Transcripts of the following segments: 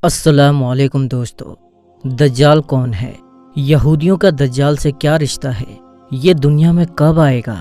السلام علیکم دوستو، دجال کون ہے؟ یہودیوں کا دجال سے کیا رشتہ ہے؟ یہ دنیا میں کب آئے گا؟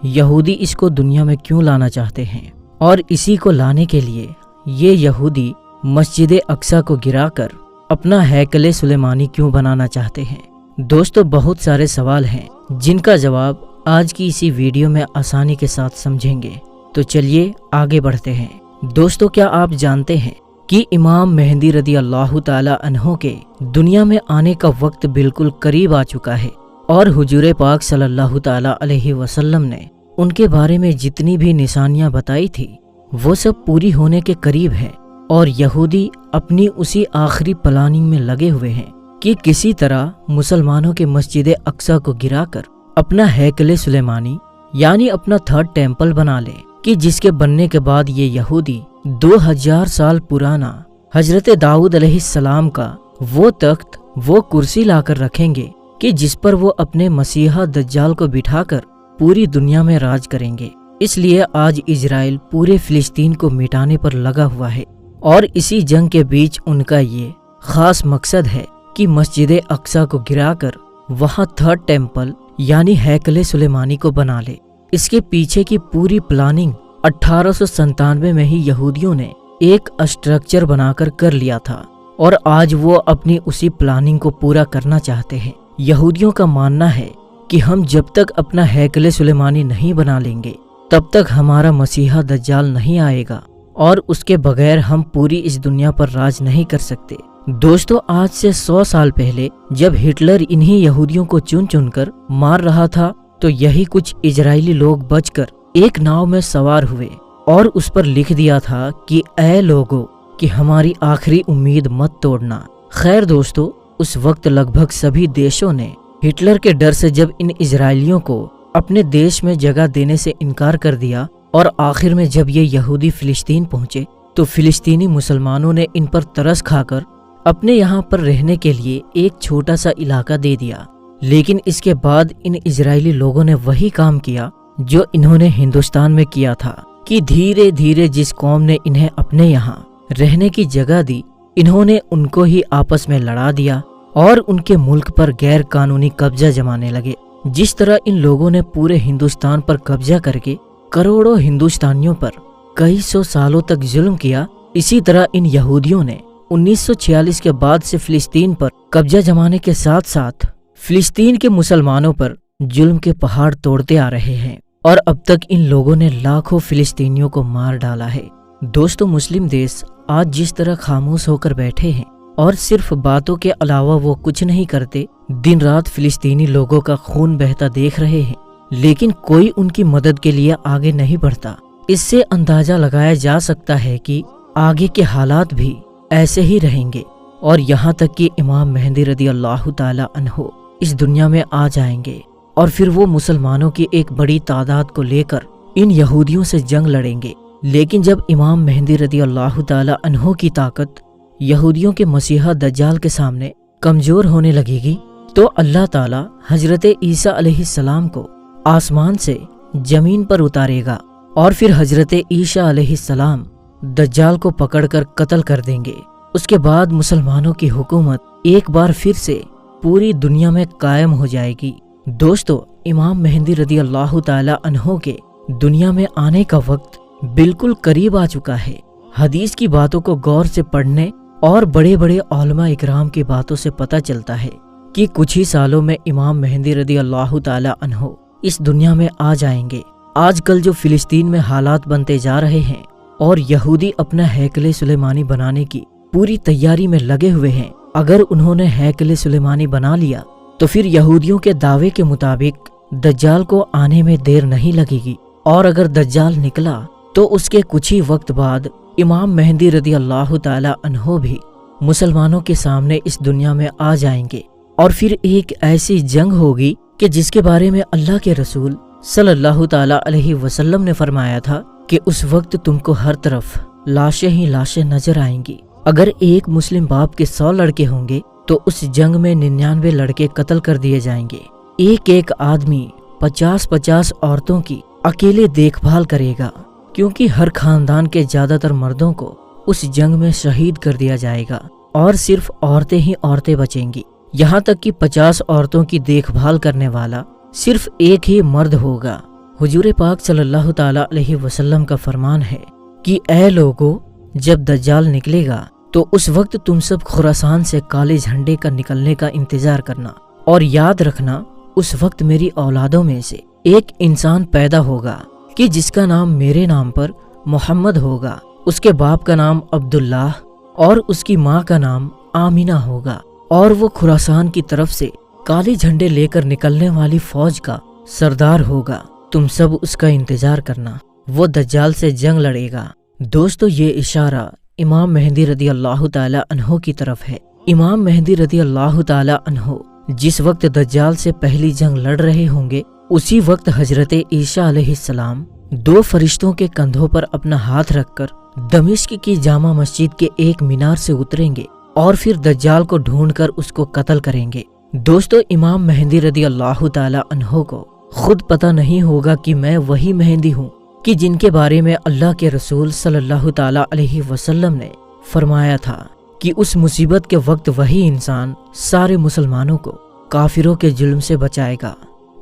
یہودی اس کو دنیا میں کیوں لانا چاہتے ہیں؟ اور اسی کو لانے کے لیے یہ یہودی مسجد اقصی کو گرا کر اپنا ہیکل سلیمانی کیوں بنانا چاہتے ہیں؟ دوستو، بہت سارے سوال ہیں جن کا جواب آج کی اسی ویڈیو میں آسانی کے ساتھ سمجھیں گے۔ تو چلیے آگے بڑھتے ہیں۔ دوستو، کیا آپ جانتے ہیں کہ امام مہدی رضی اللہ تعالی عنہ کے دنیا میں آنے کا وقت بالکل قریب آ چکا ہے، اور حضور پاک صلی اللہ تعالی علیہ وسلم نے ان کے بارے میں جتنی بھی نشانیاں بتائی تھی وہ سب پوری ہونے کے قریب ہیں، اور یہودی اپنی اسی آخری پلاننگ میں لگے ہوئے ہیں کہ کسی طرح مسلمانوں کے مسجد اقصی کو گرا کر اپنا ہیکل سلیمانی یعنی اپنا تھرڈ ٹیمپل بنا لے، کہ جس کے بننے کے بعد یہ یہودی 2000 سال پرانا حضرت داؤد علیہ السلام کا وہ تخت، وہ کرسی لا کر رکھیں گے کہ جس پر وہ اپنے مسیحا دجال کو بٹھا کر پوری دنیا میں راج کریں گے۔ اس لیے آج اسرائیل پورے فلسطین کو مٹانے پر لگا ہوا ہے، اور اسی جنگ کے بیچ ان کا یہ خاص مقصد ہے کہ مسجد اقصی کو گرا کر وہاں تھرڈ ٹیمپل یعنی ہیکل سلیمانی کو بنا لے۔ اس کے پیچھے کی پوری پلاننگ 1897 میں ہی یہودیوں نے ایک اسٹرکچر بنا کر لیا تھا، اور آج وہ اپنی اسی پلاننگ کو پورا کرنا چاہتے ہیں۔ یہودیوں کا ماننا ہے کہ ہم جب تک اپنا ہیکل سلیمانی نہیں بنا لیں گے تب تک ہمارا مسیحا دجال نہیں آئے گا، اور اس کے بغیر ہم پوری اس دنیا پر راج نہیں کر سکتے۔ دوستو، آج سے 100 سال پہلے جب ہٹلر انہی یہودیوں کو چن چن کر مار رہا تھا تو یہی کچھ اسرائیلی لوگ بچ کر ایک ناؤ میں سوار ہوئے اور اس پر لکھ دیا تھا کہ اے لوگو کہ ہماری آخری امید مت توڑنا۔ خیر دوستو، اس وقت لگ بھگ سبھی دیشوں نے ہٹلر کے ڈر سے جب ان اسرائیلیوں کو اپنے دیش میں جگہ دینے سے انکار کر دیا، اور آخر میں جب یہ یہودی فلسطین پہنچے تو فلسطینی مسلمانوں نے ان پر ترس کھا کر اپنے یہاں پر رہنے کے لیے ایک چھوٹا سا علاقہ دے دیا۔ لیکن اس کے بعد ان اسرائیلی لوگوں نے وہی کام کیا جو انہوں نے ہندوستان میں کیا تھا، کہ دھیرے دھیرے جس قوم نے انہیں اپنے یہاں رہنے کی جگہ دی، انہوں نے ان کو ہی آپس میں لڑا دیا اور ان کے ملک پر غیر قانونی قبضہ جمانے لگے۔ جس طرح ان لوگوں نے پورے ہندوستان پر قبضہ کر کے کروڑوں ہندوستانیوں پر کئی سو سالوں تک ظلم کیا، اسی طرح ان یہودیوں نے 1946 کے بعد سے فلسطین پر قبضہ جمانے کے ساتھ ساتھ فلسطین کے مسلمانوں پر ظلم کے پہاڑ توڑتے آ رہے ہیں، اور اب تک ان لوگوں نے لاکھوں فلسطینیوں کو مار ڈالا ہے۔ دوستو، مسلم دیش آج جس طرح خاموش ہو کر بیٹھے ہیں اور صرف باتوں کے علاوہ وہ کچھ نہیں کرتے، دن رات فلسطینی لوگوں کا خون بہتا دیکھ رہے ہیں، لیکن کوئی ان کی مدد کے لیے آگے نہیں بڑھتا۔ اس سے اندازہ لگایا جا سکتا ہے کہ آگے کے حالات بھی ایسے ہی رہیں گے، اور یہاں تک کہ امام مہدی رضی اللہ تعالی عنہ اس دنیا میں آ جائیں گے، اور پھر وہ مسلمانوں کی ایک بڑی تعداد کو لے کر ان یہودیوں سے جنگ لڑیں گے۔ لیکن جب امام مہدی رضی اللہ تعالی عنہ کی طاقت یہودیوں کے مسیحا دجال کے سامنے کمزور ہونے لگے گی تو اللہ تعالی حضرت عیسیٰ علیہ السلام کو آسمان سے زمین پر اتارے گا، اور پھر حضرت عیسیٰ علیہ السلام دجال کو پکڑ کر قتل کر دیں گے۔ اس کے بعد مسلمانوں کی حکومت ایک بار پھر سے پوری دنیا میں قائم ہو جائے گی۔ دوستو، امام مہدی رضی اللہ تعالی عنہ کے دنیا میں آنے کا وقت بالکل قریب آ چکا ہے۔ حدیث کی باتوں کو غور سے پڑھنے اور بڑے بڑے علماء اکرام کی باتوں سے پتہ چلتا ہے کہ کچھ ہی سالوں میں امام مہدی رضی اللہ تعالی عنہ اس دنیا میں آ جائیں گے۔ آج کل جو فلسطین میں حالات بنتے جا رہے ہیں اور یہودی اپنا ہیکل سلیمانی بنانے کی پوری تیاری میں لگے ہوئے ہیں، اگر انہوں نے ہیکل سلیمانی بنا لیا تو پھر یہودیوں کے دعوے کے مطابق دجال کو آنے میں دیر نہیں لگے گی، اور اگر دجال نکلا تو اس کے کچھ ہی وقت بعد امام مہدی رضی اللہ تعالی عنہ بھی مسلمانوں کے سامنے اس دنیا میں آ جائیں گے، اور پھر ایک ایسی جنگ ہوگی کہ جس کے بارے میں اللہ کے رسول صلی اللہ تعالی علیہ وسلم نے فرمایا تھا کہ اس وقت تم کو ہر طرف لاشیں ہی لاشیں نظر آئیں گی۔ اگر ایک مسلم باپ کے 100 لڑکے ہوں گے تو اس جنگ میں 99 لڑکے قتل کر دیے جائیں گے۔ ایک ایک آدمی 50 عورتوں کی اکیلے دیکھ بھال کرے گا، کیونکہ ہر خاندان کے زیادہ تر مردوں کو اس جنگ میں شہید کر دیا جائے گا۔ اور صرف عورتیں ہی عورتیں بچیں گی، یہاں تک کہ 50 عورتوں کی دیکھ بھال کرنے والا صرف ایک ہی مرد ہوگا۔ حضور پاک صلی اللہ تعالی علیہ وسلم کا فرمان ہے کہ اے لوگو، جب دجال نکلے گا تو اس وقت تم سب خراسان سے کالے جھنڈے کا نکلنے کا انتظار کرنا، اور یاد رکھنا اس وقت میری اولادوں میں سے ایک انسان پیدا ہوگا کہ جس کا نام میرے نام پر محمد ہوگا، اس کے باپ کا نام عبداللہ اور اس کی ماں کا نام آمینہ ہوگا، اور وہ خراسان کی طرف سے کالے جھنڈے لے کر نکلنے والی فوج کا سردار ہوگا۔ تم سب اس کا انتظار کرنا، وہ دجال سے جنگ لڑے گا۔ دوستو، یہ اشارہ امام مہدی رضی اللہ تعالی عنہ کی طرف ہے۔ امام مہدی رضی اللہ تعالی عنہ جس وقت دجال سے پہلی جنگ لڑ رہے ہوں گے، اسی وقت حضرت عیسیٰ علیہ السلام 2 فرشتوں کے کندھوں پر اپنا ہاتھ رکھ کر دمشق کی جامع مسجد کے ایک مینار سے اتریں گے اور پھر دجال کو ڈھونڈ کر اس کو قتل کریں گے۔ دوستو، امام مہدی رضی اللہ تعالی عنہ کو خود پتہ نہیں ہوگا کہ میں وہی مہدی ہوں کہ جن کے بارے میں اللہ کے رسول صلی اللہ تعالی علیہ وسلم نے فرمایا تھا کہ اس مصیبت کے وقت وہی انسان سارے مسلمانوں کو کافروں کے ظلم سے بچائے گا۔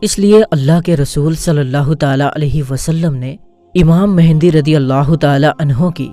اس لیے اللہ کے رسول صلی اللہ تعالی علیہ وسلم نے امام مہدی رضی اللہ تعالی عنہ کی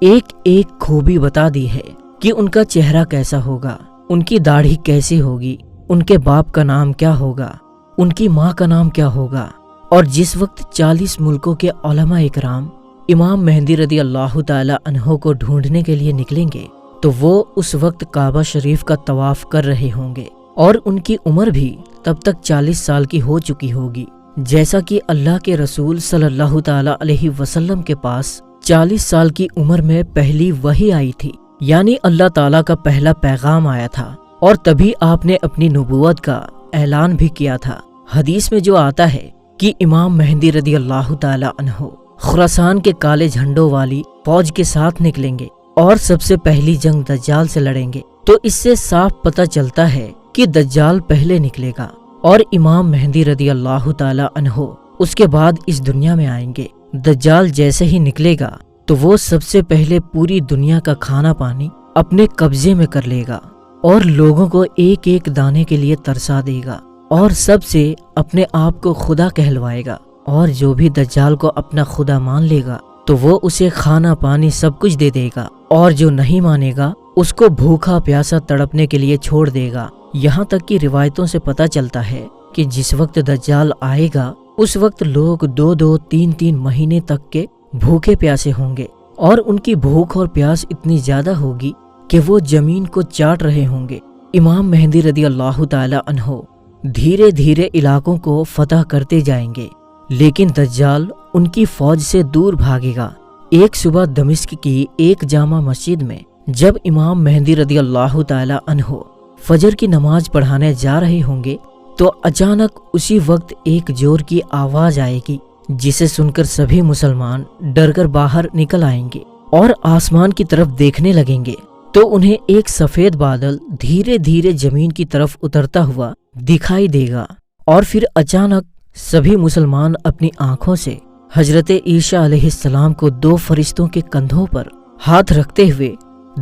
ایک ایک خوبی بتا دی ہے کہ ان کا چہرہ کیسا ہوگا، ان کی داڑھی کیسی ہوگی، ان کے باپ کا نام کیا ہوگا، ان کی ماں کا نام کیا ہوگا۔ اور جس وقت 40 ملکوں کے علماء اکرام امام مہدی رضی اللہ تعالی عنہ کو ڈھونڈنے کے لیے نکلیں گے تو وہ اس وقت کعبہ شریف کا طواف کر رہے ہوں گے، اور ان کی عمر بھی تب تک 40 سال کی ہو چکی ہوگی، جیسا کہ اللہ کے رسول صلی اللہ تعالی علیہ وسلم کے پاس 40 سال کی عمر میں پہلی وحی آئی تھی، یعنی اللہ تعالیٰ کا پہلا پیغام آیا تھا، اور تبھی آپ نے اپنی نبوت کا اعلان بھی کیا تھا۔ حدیث میں جو آتا ہے کہ امام مہدی رضی اللہ تعالی عنہ خراسان کے کالے جھنڈوں والی فوج کے ساتھ نکلیں گے اور سب سے پہلی جنگ دجال سے لڑیں گے، تو اس سے صاف پتہ چلتا ہے کہ دجال پہلے نکلے گا اور امام مہدی رضی اللہ تعالی عنہ اس کے بعد اس دنیا میں آئیں گے۔ دجال جیسے ہی نکلے گا تو وہ سب سے پہلے پوری دنیا کا کھانا پانی اپنے قبضے میں کر لے گا اور لوگوں کو ایک ایک دانے کے لیے ترسا دے گا، اور سب سے اپنے آپ کو خدا کہلوائے گا، اور جو بھی دجال کو اپنا خدا مان لے گا تو وہ اسے کھانا پانی سب کچھ دے دے گا، اور جو نہیں مانے گا اس کو بھوکا پیاسا تڑپنے کے لیے چھوڑ دے گا۔ یہاں تک کہ روایتوں سے پتہ چلتا ہے کہ جس وقت دجال آئے گا اس وقت لوگ 2-2 3-3 مہینے تک کے بھوکے پیاسے ہوں گے، اور ان کی بھوک اور پیاس اتنی زیادہ ہوگی کہ وہ زمین کو چاٹ رہے ہوں گے۔ امام مہدی رضی اللہ تعالی عنہ دھیرے دھیرے علاقوں کو فتح کرتے جائیں گے، لیکن دجال ان کی فوج سے دور بھاگے گا۔ ایک صبح دمشق کی ایک جامع مسجد میں جب امام مہدی رضی اللہ تعالی عنہ فجر کی نماز پڑھانے جا رہے ہوں گے تو اچانک اسی وقت ایک زور کی آواز آئے گی، جسے سن کر سبھی مسلمان ڈر کر باہر نکل آئیں گے اور آسمان کی طرف دیکھنے لگیں گے تو انہیں ایک سفید بادل دھیرے دھیرے زمین کی طرف اترتا ہوا دکھائی دے گا، اور پھر اچانک سبھی مسلمان اپنی آنکھوں سے حضرت عیسیٰ علیہ السلام کو 2 فرشتوں کے کندھوں پر ہاتھ رکھتے ہوئے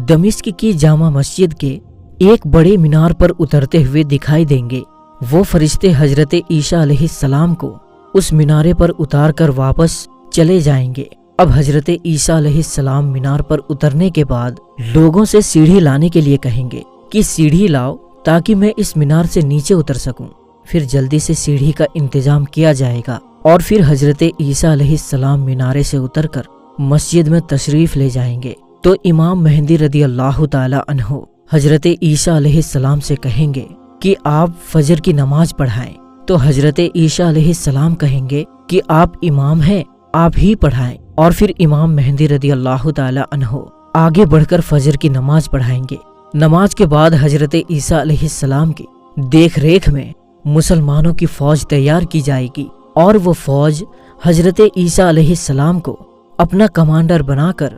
دمشق کی جامع مسجد کے ایک بڑے مینار پر اترتے ہوئے دکھائی دیں گے۔ وہ فرشتے حضرت عیسیٰ علیہ السلام کو اس مینارے پر اتار کر واپس چلے جائیں گے۔ اب حضرت عیسیٰ علیہ السلام مینار پر اترنے کے بعد لوگوں سے سیڑھی لانے کے لیے کہیں گے کہ سیڑھی لاؤ تاکہ میں اس مینار سے نیچے اتر سکوں۔ پھر جلدی سے سیڑھی کا انتظام کیا جائے گا، اور پھر حضرت عیسیٰ علیہ السلام مینارے سے اتر کر مسجد میں تشریف لے جائیں گے۔ تو امام مہدی رضی اللہ تعالی عنہ حضرت عیسیٰ علیہ السلام سے کہیں گے کہ آپ فجر کی نماز پڑھائیں، تو حضرت عیسیٰ علیہ السلام کہیں گے کہ آپ امام ہیں، آپ ہی پڑھائیں، اور پھر امام مہدی رضی اللہ تعالی عنہ آگے بڑھ کر فجر کی نماز پڑھائیں گے۔ نماز کے بعد حضرت عیسیٰ علیہ السلام کی دیکھ ریکھ میں مسلمانوں کی فوج تیار کی جائے گی، اور وہ فوج حضرت عیسیٰ علیہ السلام کو اپنا کمانڈر بنا کر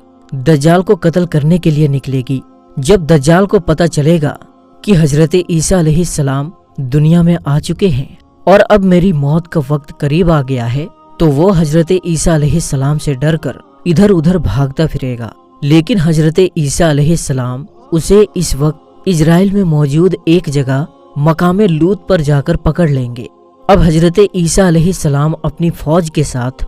دجال کو قتل کرنے کے لیے نکلے گی۔ جب دجال کو پتہ چلے گا کہ حضرت عیسیٰ علیہ السلام دنیا میں آ چکے ہیں اور اب میری موت کا وقت قریب آ گیا ہے، تو وہ حضرت عیسیٰ علیہ السلام سے ڈر کر ادھر ادھر بھاگتا پھرے گا، لیکن حضرت عیسیٰ علیہ السلام اسے اس وقت اسرائیل میں موجود ایک جگہ مقام لوط پر جا کر پکڑ لیں گے۔ اب حضرت عیسیٰ علیہ السلام اپنی فوج کے ساتھ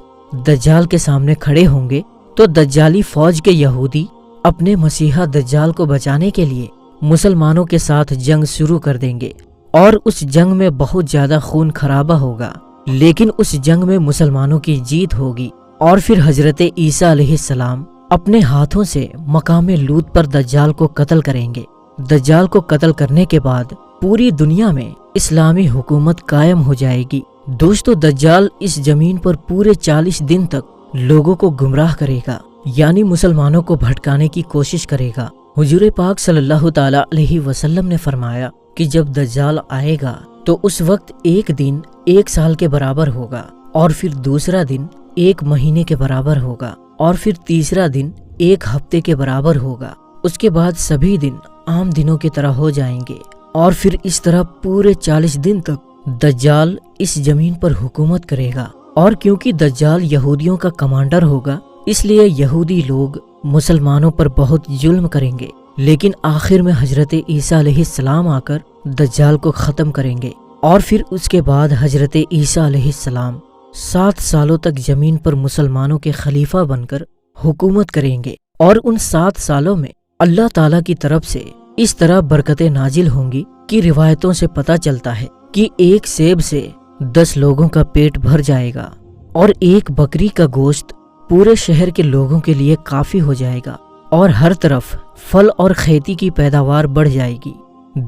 دجال کے سامنے کھڑے ہوں گے تو دجالی فوج کے یہودی اپنے مسیحا دجال کو بچانے کے لیے مسلمانوں کے ساتھ جنگ شروع کر دیں گے، اور اس جنگ میں بہت زیادہ خون خرابہ ہوگا، لیکن اس جنگ میں مسلمانوں کی جیت ہوگی، اور پھر حضرت عیسیٰ علیہ السلام اپنے ہاتھوں سے مقام لوط پر دجال کو قتل کریں گے۔ دجال کو قتل کرنے کے بعد پوری دنیا میں اسلامی حکومت قائم ہو جائے گی۔ دوستو، دجال اس زمین پر پورے 40 دن تک لوگوں کو گمراہ کرے گا، یعنی مسلمانوں کو بھٹکانے کی کوشش کرے گا۔ حضور پاک صلی اللہ تعالی علیہ وسلم نے فرمایا کہ جب دجال آئے گا تو اس وقت ایک دن 1 سال کے برابر ہوگا، اور پھر دوسرا دن 1 مہینے کے برابر ہوگا، اور پھر تیسرا دن 1 ہفتے کے برابر ہوگا۔ اس کے بعد سبھی دن عام دنوں کی طرح ہو جائیں گے، اور پھر اس طرح پورے 40 دن تک دجال اس زمین پر حکومت کرے گا۔ اور کیونکہ دجال یہودیوں کا کمانڈر ہوگا، اس لیے یہودی لوگ مسلمانوں پر بہت ظلم کریں گے، لیکن آخر میں حضرت عیسیٰ علیہ السلام آ کر دجال کو ختم کریں گے، اور پھر اس کے بعد حضرت عیسیٰ علیہ السلام 7 سالوں تک زمین پر مسلمانوں کے خلیفہ بن کر حکومت کریں گے، اور ان 7 سالوں میں اللہ تعالیٰ کی طرف سے اس طرح برکتیں نازل ہوں گی کہ روایتوں سے پتہ چلتا ہے کہ 1 سیب سے 10 لوگوں کا پیٹ بھر جائے گا، اور 1 بکری کا گوشت پورے شہر کے لوگوں کے لیے کافی ہو جائے گا، اور ہر طرف پھل اور کھیتی کی پیداوار بڑھ جائے گی۔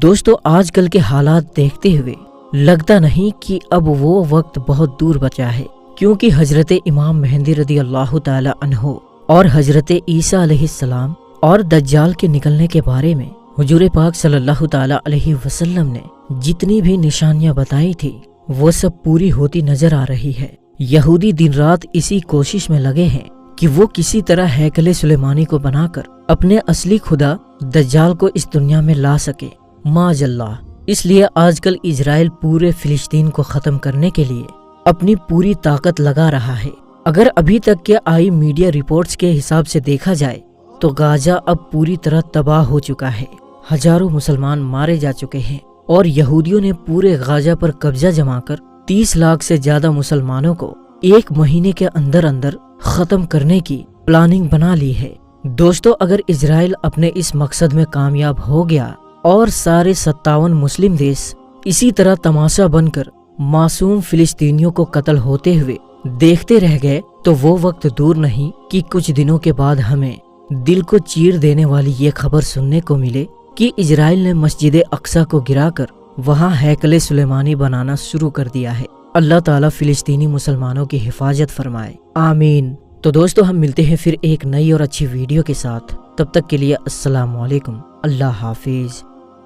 دوستو، آج کل کے حالات دیکھتے ہوئے لگتا نہیں کہ اب وہ وقت بہت دور بچا ہے، کیونکہ حضرت امام مہدی رضی اللہ تعالی عنہ اور حضرت عیسیٰ علیہ السلام اور دجال کے نکلنے کے بارے میں حضور پاک صلی اللہ تعالی علیہ وسلم نے جتنی بھی نشانیاں بتائی تھی وہ سب پوری ہوتی نظر آ رہی ہے۔ یہودی دن رات اسی کوشش میں لگے ہیں کہ وہ کسی طرح ہیکل سلیمانی کو بنا کر اپنے اصلی خدا دجال کو اس دنیا میں لا سکے، معاذ اللہ۔ اس لیے آج کل اسرائیل پورے فلسطین کو ختم کرنے کے لیے اپنی پوری طاقت لگا رہا ہے۔ اگر ابھی تک کے آئی میڈیا رپورٹس کے حساب سے دیکھا جائے تو غازہ اب پوری طرح تباہ ہو چکا ہے، ہزاروں مسلمان مارے جا چکے ہیں، اور یہودیوں نے پورے غازہ پر قبضہ جما کر 30 لاکھ سے زیادہ مسلمانوں کو 1 مہینے کے اندر اندر ختم کرنے کی پلاننگ بنا لی ہے۔ دوستو، اگر اسرائیل اپنے اس مقصد میں کامیاب ہو گیا اور سارے 57 مسلم دیش اسی طرح تماشا بن کر معصوم فلسطینیوں کو قتل ہوتے ہوئے دیکھتے رہ گئے، تو وہ وقت دور نہیں کہ کچھ دنوں کے بعد ہمیں دل کو چیر دینے والی یہ خبر سننے کو ملے کہ اسرائیل نے مسجد اقصی کو گرا کر وہاں ہیکل سلیمانی بنانا شروع کر دیا ہے۔ اللہ تعالیٰ فلسطینی مسلمانوں کی حفاظت فرمائے، آمین۔ تو دوستو، ہم ملتے ہیں پھر ایک نئی اور اچھی ویڈیو کے ساتھ، تب تک کے لیے السلام علیکم، اللہ حافظ۔